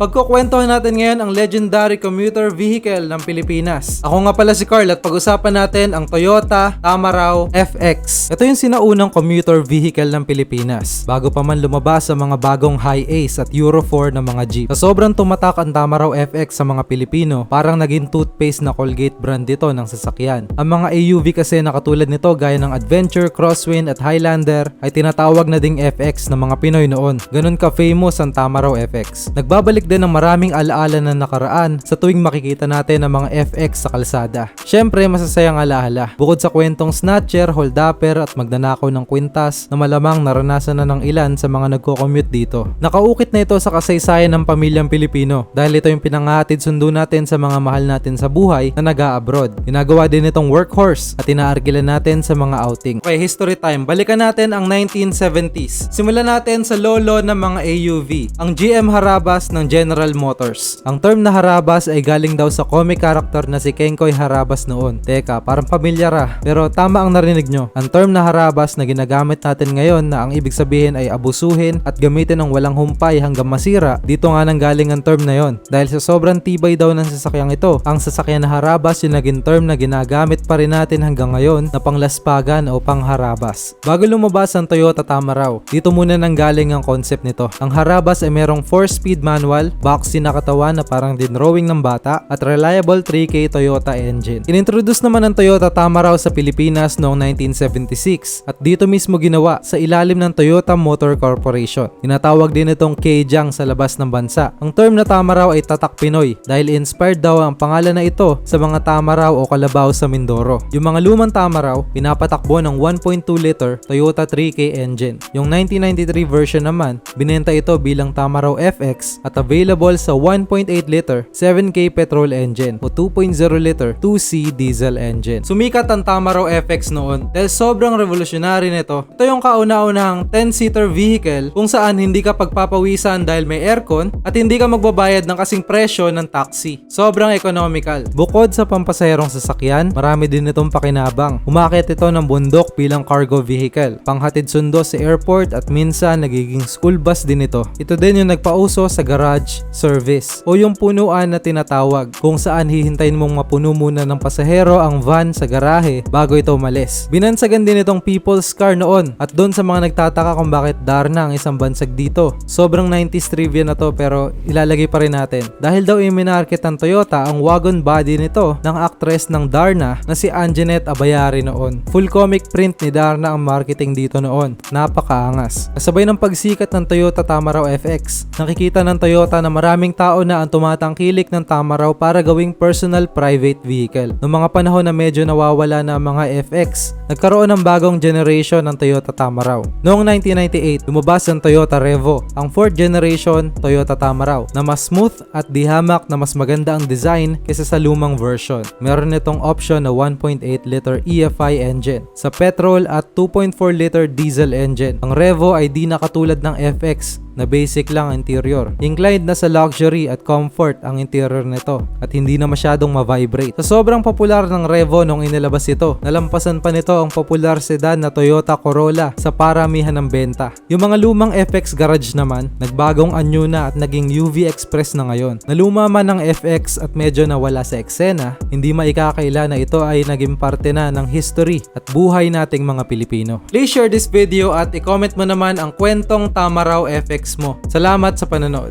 Pagkukwentuhan natin ngayon ang legendary commuter vehicle ng Pilipinas. Ako nga pala si Carl at pag-usapan natin ang Toyota Tamaraw FX. Ito yung sinaunang commuter vehicle ng Pilipinas bago pa man lumabas sa mga bagong Hi-Ace at Euro 4 na mga jeep. Sa sobrang tumatak ang Tamaraw FX sa mga Pilipino, parang naging toothpaste na Colgate brand ito ng sasakyan. Ang mga AUV kasi na katulad nito gaya ng Adventure, Crosswind at Highlander ay tinatawag na ding FX ng mga Pinoy noon. Ganun ka-famous ang Tamaraw FX. Nagbabalik din ng maraming alaala na nakaraan sa tuwing makikita natin ang mga FX sa kalsada. Syempre, masasayang alaala. Bukod sa kwentong snatcher, holdupper at magnanakaw ng kwintas na malamang naranasan na ng ilan sa mga nagko-commute dito. Nakaukit na ito sa kasaysayan ng pamilyang Pilipino dahil ito yung pinangahatid sundo natin sa mga mahal natin sa buhay na nag-a-abroad. Ginagawa din itong workhorse at inaarkilan natin sa mga outing. Okay, history time. Balikan natin ang 1970s. Simulan natin sa lolo ng mga AUV, ang GM Harabas ng General Motors. Ang term na Harabas ay galing daw sa comic character na si Kengkoy Harabas noon. Teka, parang pamilyar ah. Pero tama ang narinig nyo. Ang term na Harabas na ginagamit natin ngayon na ang ibig sabihin ay abusuhin at gamitin ng walang humpay hanggang masira, dito nga nang galing ang term na yon. Dahil sa sobrang tibay daw ng sasakyang ito, ang sasakyan na Harabas yung naging term na ginagamit pa rin natin hanggang ngayon na panglaspagan o pangharabas. Bago lumabas ang Toyota Tamaraw, dito muna nang galing ang concept nito. Ang Harabas ay merong 4-speed manual, boxy na katawan na parang din drawing ng bata, at reliable 3K Toyota engine. Inintroduce naman ang Toyota Tamaraw sa Pilipinas noong 1976 at dito mismo ginawa sa ilalim ng Toyota Motor Corporation. Tinatawag din itong Kejang sa labas ng bansa. Ang term na Tamaraw ay tatak Pinoy dahil inspired daw ang pangalan na ito sa mga Tamaraw o kalabaw sa Mindoro. Yung mga lumang Tamaraw, pinapatakbo ng 1.2 liter Toyota 3K engine. Yung 1993 version naman, binenta ito bilang Tamaraw FX at available sa 1.8 liter 7K petrol engine o 2.0 liter 2C diesel engine. Sumikat ang Tamaraw FX noon dahil sobrang revolutionary nito. Ito yung kauna-unahang 10-seater vehicle kung saan hindi ka pagpapawisan dahil may aircon at hindi ka magbabayad ng kasing presyo ng taxi. Sobrang economical. Bukod sa pampasaherong sasakyan, marami din itong pakinabang. Umakyat ito ng bundok bilang cargo vehicle, panghatid sundo sa airport at minsan nagiging school bus din ito. Ito din yung nagpauso sa garage service o yung punuan na tinatawag kung saan hihintayin mong mapuno muna ng pasahero ang van sa garahe bago ito umalis. Binansagan din itong people's car noon at doon sa mga nagtataka kung bakit Darna ang isang bansag dito. Sobrang 90s trivia na to pero ilalagay pa rin natin. Dahil daw iminarket ng Toyota ang wagon body nito ng actress ng Darna na si Anjanette Abayari noon. Full comic print ni Darna ang marketing dito noon. Napakaangas. Kasabay ng pagsikat ng Toyota Tamaraw FX, nakikita ng Toyota na maraming tao na ang tumatangkilik ng Tamaraw para gawing personal private vehicle. Noong mga panahon na medyo nawawala na ang mga FX, nagkaroon ng bagong generation ng Toyota Tamaraw. Noong 1998, lumabas ang Toyota Revo, ang 4th generation Toyota Tamaraw na mas smooth at di hamak na mas maganda ang design kaysa sa lumang version. Meron itong option na 1.8 liter EFI engine sa petrol at 2.4 liter diesel engine. Ang Revo ay di nakatulad ng FX na basic lang interior. Inclined na sa luxury at comfort ang interior nito at hindi na masyadong ma-vibrate. Sa sobrang popular ng Revo nung inilabas ito, nalampasan pa nito ang popular sedan na Toyota Corolla sa paramihan ng benta. Yung mga lumang FX garage naman, nagbagong anyo na at naging UV Express na ngayon. Naluma man ang FX at medyo nawala sa eksena, hindi maikakaila na ito ay naging parte na ng history at buhay nating mga Pilipino. Please share this video at i-comment mo naman ang kwentong Tamaraw FX mo. Salamat sa panonood.